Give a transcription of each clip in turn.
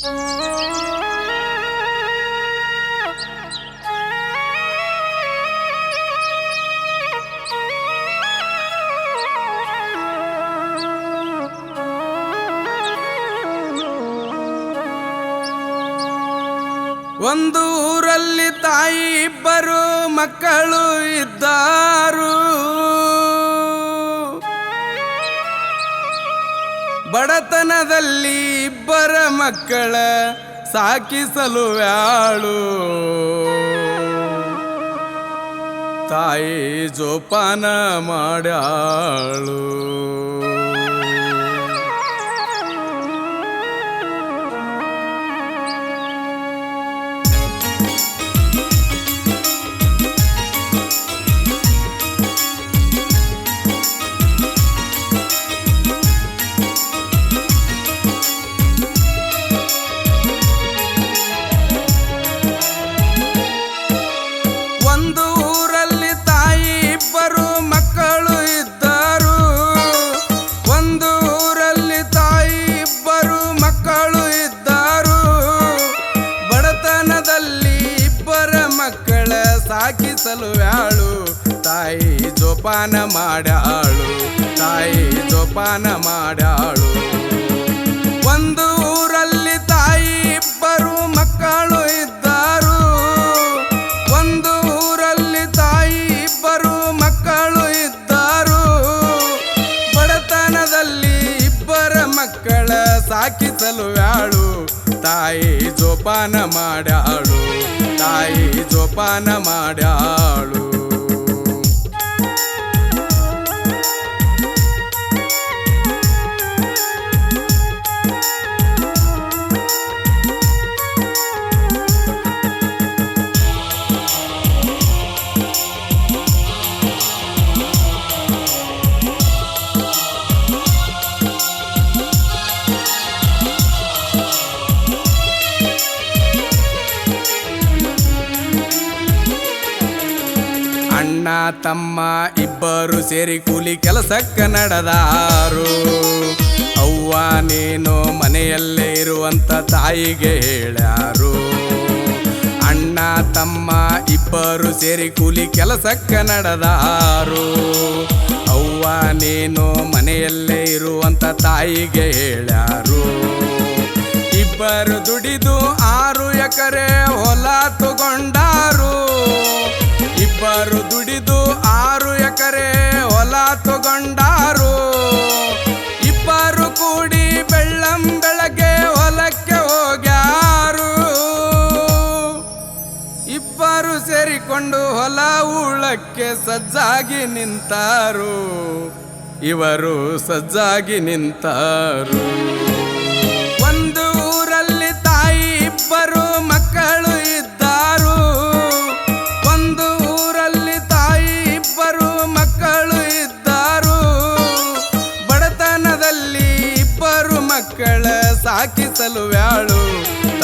ಒಂದು ಊರಲ್ಲಿ ತಾಯಿ ಇಬ್ಬರು ಮಕ್ಕಳು ಇದ್ದಾರು. ಬಡತನದಲ್ಲಿ ಇಬ್ಬರ ಮಕ್ಕಳ ಸಾಕಿಸಲು ವ್ಯಾಳು. ತಾಯಿ ಜೋಪಾನ ಮಾಡ್ಯಾಳು. ಒಂದು ಊರಲ್ಲಿ ತಾಯಿ ಇಬ್ಬರು ಮಕ್ಕಳು ಇದ್ದರು. ಒಂದು ಊರಲ್ಲಿ ತಾಯಿ ಇಬ್ಬರು ಮಕ್ಕಳು ಇದ್ದರು. ಬಡತನದಲ್ಲಿ ಇಬ್ಬರ ಮಕ್ಕಳ ಸಾಕಿಸಲು ವ್ಯಾಳು. ತಾಯಿ ಜೋಪಾನ ಮಾಡ್ಯಾಳು. ತಾಯಿ ಜೋಪಾನ ಮಾಡ್ಯಾಳು. ಒಂದು ಊರಲ್ಲಿ ತಾಯಿ ಇಬ್ಬರು ಮಕ್ಕಳು ಇದ್ದರು. ಒಂದು ಊರಲ್ಲಿ ತಾಯಿ ಇಬ್ಬರು ಮಕ್ಕಳು ಇದ್ದರು. ಬಡತನದಲ್ಲಿ ಇಬ್ಬರ ಮಕ್ಕಳ ಸಾಕಿಸಲು ವ್ಯಾಳು. ತಾಯಿ ಜೋಪಾನ ಮಾಡ್ಯಾಳು. ತಾಯಿ ಜೋಪಾನ ಮಾಡ್ಯಾಳು. ಅಣ್ಣ ತಮ್ಮ ಇಬ್ಬರು ಸೇರಿ ಕೂಲಿ ಕೆಲಸಕ್ಕ ನಡೆದಾರು. ಅವ್ವ ನೀನು ಮನೆಯಲ್ಲೇ ಇರುವಂತ ತಾಯಿಗೆ ಹೇಳ್ಯಾರು. ಅಣ್ಣ ತಮ್ಮ ಇಬ್ಬರು ಸೇರಿ ಕೂಲಿ ಕೆಲಸಕ್ಕ ನಡೆದಾರು. ಅವ್ವ ನೀನು ಮನೆಯಲ್ಲೇ ಇರುವಂತ ತಾಯಿಗೆ ಹೇಳ್ಯಾರು. ಇಬ್ಬರು ದುಡಿದು 6 ಎಕರೆ ಹೊಲ ತಗೊಂಡಾರು. ಇಬ್ಬರು ದುಡಿದು 6 ಎಕರೆ ಹೊಲ ತಗೊಂಡಾರು. ಇಬ್ಬರು ಕೂಡಿ ಬೆಳ್ಳಂ ಬೆಳಗ್ಗೆ ಹೊಲಕ್ಕೆ ಹೋಗ್ಯಾರು. ಇಬ್ಬರು ಸೇರಿಕೊಂಡು ಹೊಲ ಉಳಕ್ಕೆ ಸಜ್ಜಾಗಿ ನಿಂತಾರು. ಇವರು ಸಜ್ಜಾಗಿ ನಿಂತಾರು. ಒಂದು ಊರಲ್ಲಿ ತಾಯಿ ಇಬ್ಬರು ಮಕ್ಕಳು ಇದ್ದರು. ಒಂದು ಊರಲ್ಲಿ ತಾಯಿ ಇಬ್ಬರು ಮಕ್ಕಳು ಇದ್ದರು. ಬಡತನದಲ್ಲಿ ಇಬ್ಬರು ಮಕ್ಕಳ ಸಾಕಿಸಲು ವ್ಯಾಳು.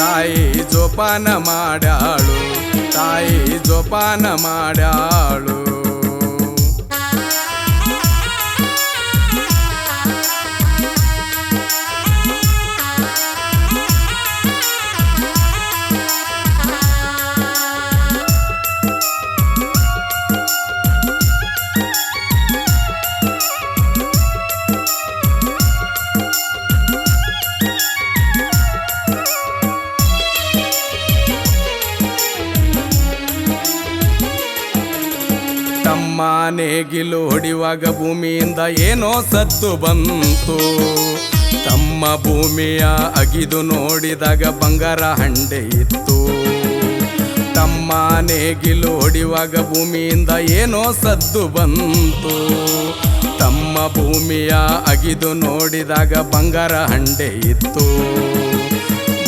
ತಾಯಿ ಜೋಪಾನ ಮಾಡ್ಯಾಳು. ತಾಯಿ ಜೋಪಾನ ಮಾಡ್ಯಾಳು. ತಮ್ಮ ನೇಗಿಲು ಹೊಡಿವಾಗ ಭೂಮಿಯಿಂದ ಏನೋ ಸದ್ದು ಬಂತು. ತಮ್ಮ ಭೂಮಿಯ ಅಗಿದು ನೋಡಿದಾಗ ಬಂಗಾರ ಹಂಡೆ ಇತ್ತು. ತಮ್ಮ ನೇಗಿಲು ಹೊಡಿವಾಗ ಭೂಮಿಯಿಂದ ಏನೋ ಸದ್ದು ಬಂತು. ತಮ್ಮ ಭೂಮಿಯ ಅಗಿದು ನೋಡಿದಾಗ ಬಂಗಾರ ಹಂಡೆ ಇತ್ತು.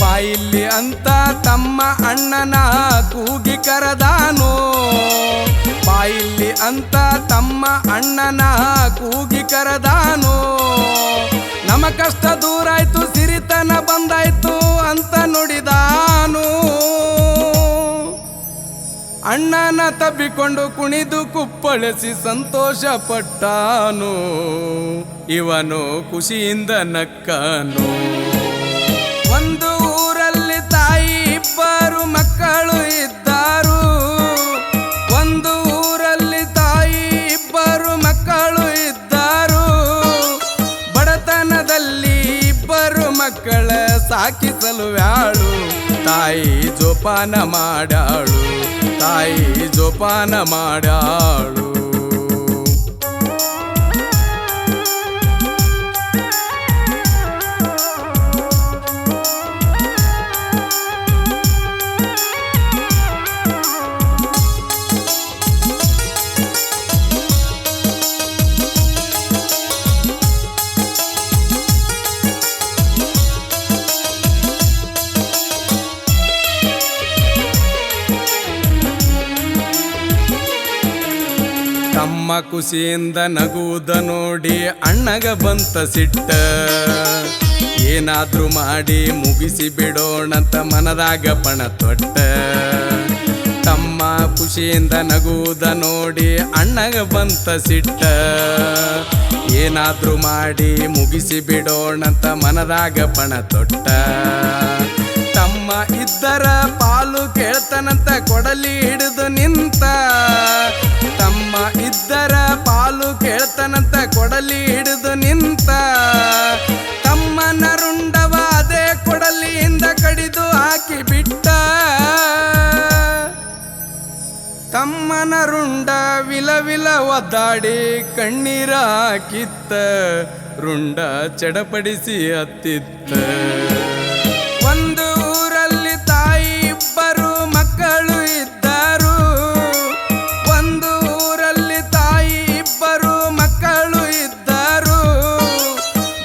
ಬಾಯಿಲ್ಲಿ ಅಂತ ತಮ್ಮ ಅಣ್ಣನ ಕೂಗಿ ಕರೆದಾನು. ಬಾಯಿಲ್ಲಿ ಅಂತ ತಮ್ಮ ಅಣ್ಣನ ಕೂಗಿ ಕರೆದಾನು. ನಮ್ಮ ಕಷ್ಟ ದೂರಾಯ್ತು, ಸಿರಿತನ ಬಂದಾಯ್ತು ಅಂತ ನುಡಿದಾನು. ಅಣ್ಣನ ತಬ್ಬಿಕೊಂಡು ಕುಣಿದು ಕುಪ್ಪಳಿಸಿ ಸಂತೋಷ ಪಟ್ಟಾನು. ಇವನು ಖುಷಿಯಿಂದ ನಕ್ಕನು. ಒಂದು ಊರಲ್ಲಿ ಮಕ್ಕಳ ಸಾಕಿಸಲು ವ್ಯಾಳು ತಾಯಿ ಜೋಪಾನ ಮಾಡ್ಯಾಳು ತಾಯಿ ಜೋಪಾನ ಮಾಡ್ಯಾಳು ತಮ್ಮ ಖುಷಿಯಿಂದ ನಗುವುದ ನೋಡಿ ಅಣ್ಣಗ ಬಂತ ಸಿಟ್ಟ ಏನಾದ್ರೂ ಮಾಡಿ ಮುಗಿಸಿ ಬಿಡೋಣಂತ ಮನದಾಗ ಪಣ ತೊಟ್ಟ ತಮ್ಮ ಖುಷಿಯಿಂದ ನಗುವುದ ನೋಡಿ ಅಣ್ಣಗ ಬಂತ ಸಿಟ್ಟ ಏನಾದ್ರೂ ಮಾಡಿ ಮುಗಿಸಿ ಬಿಡೋಣಂತ ಮನದಾಗ ಪಣ ತೊಟ್ಟ ತಮ್ಮ ಇದ್ದರ ಪಾಲು ಕೇಳ್ತಾನಂತ ಕೊಡಲಿ ಹಿಡಿದು ನಿಂತ ತಮ್ಮ ಇದ್ದರ ಪಾಲು ಕೇಳ್ತಾನಂತ ಕೊಡಲಿ ಹಿಡಿದು ನಿಂತ ತಮ್ಮನ ರುಂಡವ ಅದೇ ಕೊಡಲಿಯಿಂದ ಕಡಿದು ಹಾಕಿ ಬಿಟ್ಟ ತಮ್ಮನ ರುಂಡ ವಿಲವಿಲ ಒದ್ದಾಡಿ ಕಣ್ಣೀರ ಹಾಕಿತ್ತ ರುಂಡ ಚಡಪಡಿಸಿ ಹತ್ತಿತ್ತ ಒಂದು ಊರಲ್ಲಿ ತಾಯಿ ಇಬ್ಬರು ಮಕ್ಕಳು ಇದ್ದರು ಒಂದು ಊರಲ್ಲಿ ತಾಯಿ ಇಬ್ಬರು ಮಕ್ಕಳು ಇದ್ದರು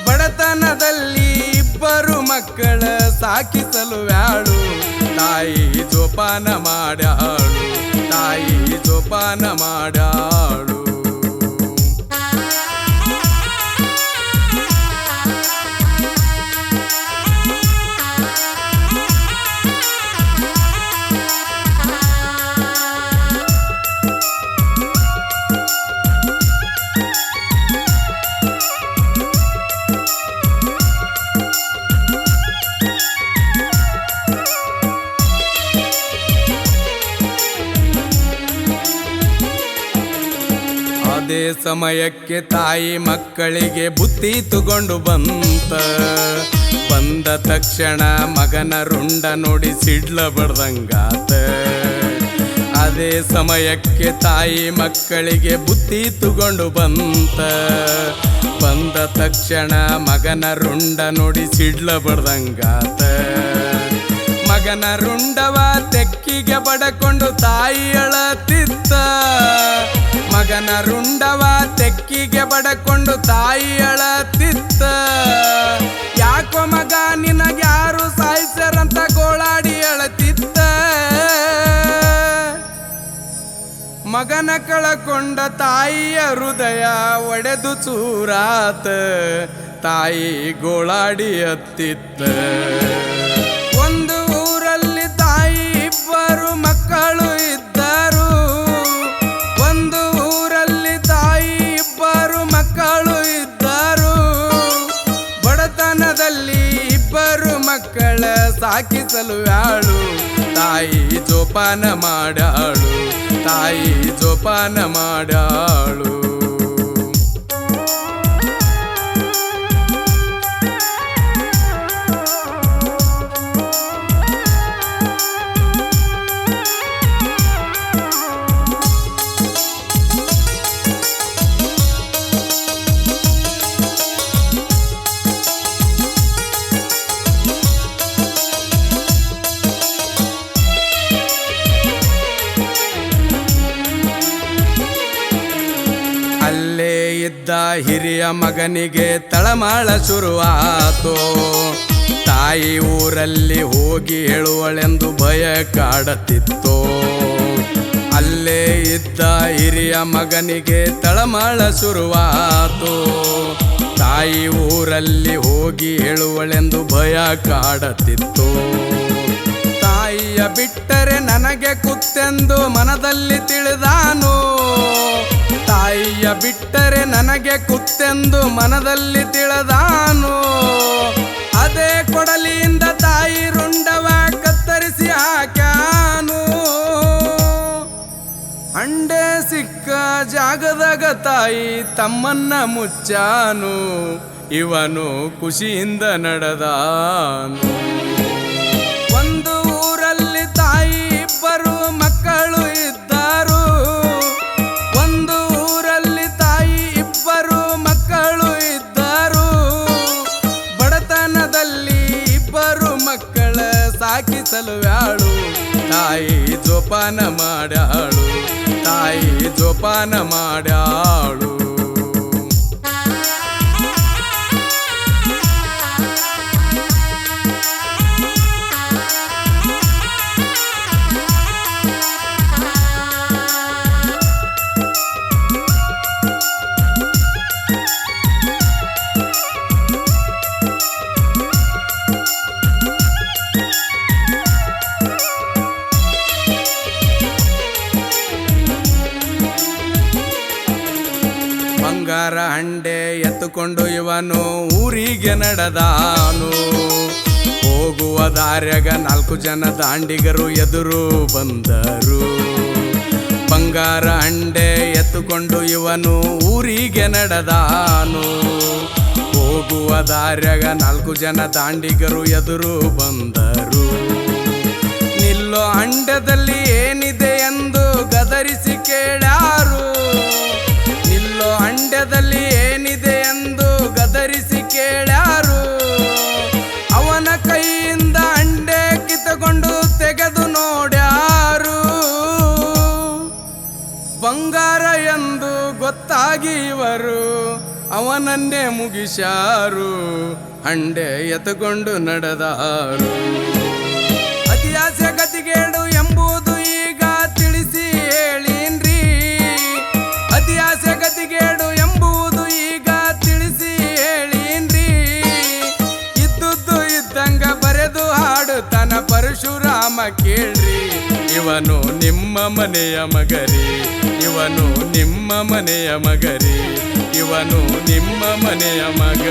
ಬಡತನದಲ್ಲಿ ಇಬ್ಬರು ಮಕ್ಕಳ ಸಾಕಿಸಲು ವ್ಯಾಳು ತಾಯಿ ಜೋಪಾನ ಮಾಡ್ಯಾಳು ತಾಯಿ ಜೋಪಾನ ಮಾಡ್ಯಾಳು ಅದೇ ಸಮಯಕ್ಕೆ ತಾಯಿ ಮಕ್ಕಳಿಗೆ ಬುತ್ತಿ ತಗೊಂಡು ಬಂದ ತಕ್ಷಣ ಮಗನ ರುಂಡ ನೋಡಿ ಸಿಡ್ಲ ಬಡ್ದಂಗಾತ ಅದೇ ಸಮಯಕ್ಕೆ ತಾಯಿ ಮಕ್ಕಳಿಗೆ ಬುತ್ತಿ ತಗೊಂಡು ಬಂದ ತಕ್ಷಣ ಮಗನ ರುಂಡ ನೋಡಿ ಸಿಡ್ಲ ಬಡ್ದಂಗಾತ ಮಗನ ರುಂಡವ ತೆಕ್ಕಿಗೆ ಬಡಕೊಂಡು ತಾಯಿ ಅಳತಿತ್ತ ಮಗನ ರುಂಡವ ತೆಕ್ಕಿಗೆ ಬಡಕೊಂಡು ತಾಯಿ ಅಳತಿತ್ತ ಯಾಕೋ ಮಗ ನಿನಗ್ಯಾರು ಸಾಯಿಸ್ಯಾರಂತ ಗೋಳಾಡಿ ಅಳತಿತ್ತ ಮಗನ ಕಳಕೊಂಡ ತಾಯಿಯ ಹೃದಯ ಒಡೆದು ಚೂರಾತ ತಾಯಿ ಗೋಳಾಡಿ ಹತ್ತಿತ್ತ ಒಂದು ಊರಲ್ಲಿ ತಾಯಿ ಇಬ್ಬರು ಮಕ್ಕಳು ಇದ್ದರು ಒಂದು ಊರಲ್ಲಿ ತಾಯಿ ಇಬ್ಬರು ಮಕ್ಕಳು ಇದ್ದರು ಬಡತನದಲ್ಲಿ ಇಬ್ಬರು ಮಕ್ಕಳ ಸಾಕಿಸಲು ವ್ಯಾಳು ತಾಯಿ ಜೋಪಾನ ಮಾಡ್ಯಾಳು ತಾಯಿ ಜೋಪಾನ ಮಾಡ್ಯಾಳು ಅಲ್ಲೇ ಇದ್ದ ಹಿರಿಯ ಮಗನಿಗೆ ತಳಮಾಳ ಶುರುವಾತು ತಾಯಿ ಊರಲ್ಲಿ ಹೋಗಿ ಹೇಳುವಳೆಂದು ಭಯ ಕಾಡುತ್ತಿತ್ತು ಅಲ್ಲೇ ಇದ್ದ ಹಿರಿಯ ಮಗನಿಗೆ ತಳಮಾಳ ಶುರುವಾತು ತಾಯಿ ಊರಲ್ಲಿ ಹೋಗಿ ಹೇಳುವಳೆಂದು ಭಯ ಕಾಡುತ್ತಿತ್ತು ತಾಯಿಯ ಬಿಟ್ಟರೆ ನನಗೆ ಕುತ್ತೆಂದು ಮನದಲ್ಲಿ ತಿಳಿದಾನು ತಾಯಿಯ ಬಿಟ್ಟರೆ ನನಗೆ ಕುತ್ತೆಂದು ಮನದಲ್ಲಿ ತಿಳಿದಾನು ಅದೇ ಕೊಡಲಿಯಿಂದ ತಾಯಿ ರುಂಡವ ಕತ್ತರಿಸಿ ಹಾಕ್ಯಾನು ಅಂಡೆ ಸಿಕ್ಕ ಜಾಗದಾಗ ತಾಯಿ ತಮ್ಮನ್ನ ಮುಚ್ಚಾನು ಇವನು ಖುಷಿಯಿಂದ ನಡೆದಾನು. ಒಂದು ಊರಲ್ಲಿ ತಾಯಿ ಇಬ್ಬರು ಮಕ್ಕಳು ಇದ್ದರು. ಒಂದು ಊರಲ್ಲಿ ತಾಯಿ ಇಬ್ಬರು ಮಕ್ಕಳು ಇದ್ದರು. ಬಡತನದಲ್ಲಿ ಇಬ್ಬರು ಮಕ್ಕಳ ಸಾಕಿಸಲು ಯಾಳು ತಾಯಿ ಜೋಪಾನ ಮಾಡ್ಯಾಳು. ತಾಯಿ ಜೋಪಾನ ಮಾಡ್ಯಾಳು. ಬಂಗಾರ ಹಂಡೆ ಎತ್ತುಕೊಂಡು ಇವನು ಊರಿಗೆ ನಡೆದಾನು. ಹೋಗುವ ದಾರ್ಯಾಗ 4 ಜನ ದಾಂಡಿಗರು ಎದುರು ಬಂದರು. ಬಂಗಾರ ಹಂಡೆ ಎತ್ತುಕೊಂಡು ಇವನು ಊರಿಗೆ ನಡೆದಾನು. ಹೋಗುವ ದಾರ್ಯಾಗ 4 ಜನ ದಾಂಡಿಗರು ಎದುರು ಬಂದರು. ನಿಲ್ಲೋ ಹಂಡದಲ್ಲಿ ಏನಿದೆ ಎಂದು ಗದರಿಸಿ ಕೇಳ್ಯಾರು. ನಿಲ್ಲೋ ಹಂಡದಲ್ಲಿ ಏನಿದೆ ಎಂದು ಗದರಿಸಿ ಕೇಳ್ಯಾರು. ಅವನ ಕೈಯಿಂದ ಹಂಡೆ ಕಿತ್ತುಕೊಂಡು ತೆಗೆದು ನೋಡ್ಯಾರು. ಬಂಗಾರ ಎಂದು ಗೊತ್ತಾಗಿ ಇವರು ಅವನನ್ನೇ ಮುಗಿಸ್ಯಾರು. ಹಂಡೆ ಎತ್ತುಕೊಂಡು ನಡೆದಾರು. ಅತಿಯಾಸೆ ಗತಿಗೇಡು ಎಂಬುದು ಈಗ ತಿಳಿಸಿ ಹೇಳಿನ್ರಿ. ಅತಿಯಾಸೆ ಗತಿಗೇಡು ಎಂಬುದು ಈಗ ತಿಳಿಸಿ ಹೇಳಿನ್ರಿ. ಇದ್ದುದ್ದು ಇದ್ದಂಗ ಬರೆದು ಹಾಡುತ್ತಾನ ಪರಶುರಾಮ ಕೇಳ್ರಿ. ಇವನು ನಿಮ್ಮ ಮನೆಯ ಮಗರಿ. ಇವನು ನಿಮ್ಮ ಮನೆಯ ಮಗರಿ. ಇವನು ನಿಮ್ಮ ಮನೆಯ ಮಗ.